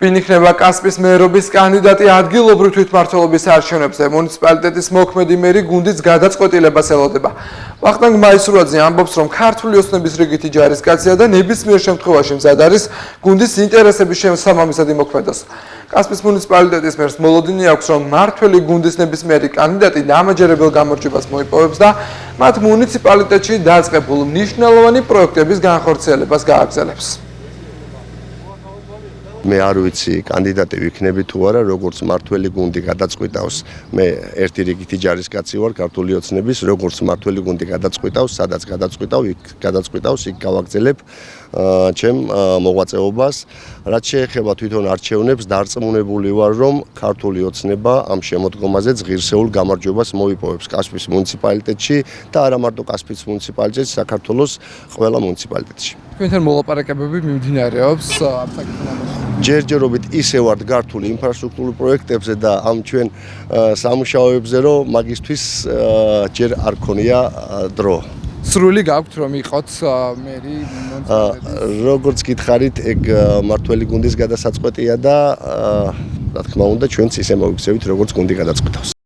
ვინ იქნება კასპიის მერობის კანდიდატი ადგილობრივ თვითმმართველობის არჩევნებზე? მუნიციპალიტეტის მოქმედი მერი გუნდის გადაწყვეტილებას ელოდება. ვახტანგ მაისურაძე ამბობს, რომ ქართული ოცნების რიგითი ჯარისკაცია და ნებისმიერ შემთხვევაში მზად არის გუნდის ინტერესების შესაბამისად იმოქმედოს. კასპიის მუნიციპალიტეტის მერს მოლოდინი აქვს, რომ მმართველი გუნდის ნებისმიერი კანდიდატი დამაჯერებელ გამარჯვებას მოიპოვებს და მათ მუნიციპალიტეტში დაწყებულ მნიშვნელოვანი პროექტების განხორციელებას გააგრძელებს. მე არ ვიცი კანდიდატი ვიქნები თუ არა, როგორც მმართველი გუნდი გადაწყვიტავს. მე ერთი რიგითი ჯარისკაცი ვარ ქართული ოცნების, როგორც მმართველი გუნდი გადაწყვიტავს, სადაც გადაწყვიტავ, იქ გადაწყვიტავს, იქ გავაგრძელებ ჩემ მოღვაწეობას. რაც შეეხება თვითონ არჩევნებს, დარწმუნებული ვარ, რომ ქართული ოცნება ამ შემოდგომაზე ღირსეულ გამარჯვებას მოიპოვებს კასპიის მუნიციპალიტეტში და არა მარტო კასპიის მუნიციპალიტეტში, საქართველოს ყველა მუნიციპალიტეტში. თქვენთან მოლაპარაკებები მიმდინარეობს ამ საკითხთან. ჯერჯერობით ისე ვართ გართული ინფრასტრუქტურულ პროექტებზე და ამ ჩვენ სამუშაოებზე, რომ მაგისთვის ჯერ არ ქონია დრო. სრული გაქვთ რომ იყოთ მერი მუნიციპალიტეტის. როგორც გითხარით, ეგ მმართველი გუნდის გადასაწყვეტია და რა თქმა უნდა ჩვენც ისე მოვიქცევით, როგორც გუნდი გადაწყვეტავს.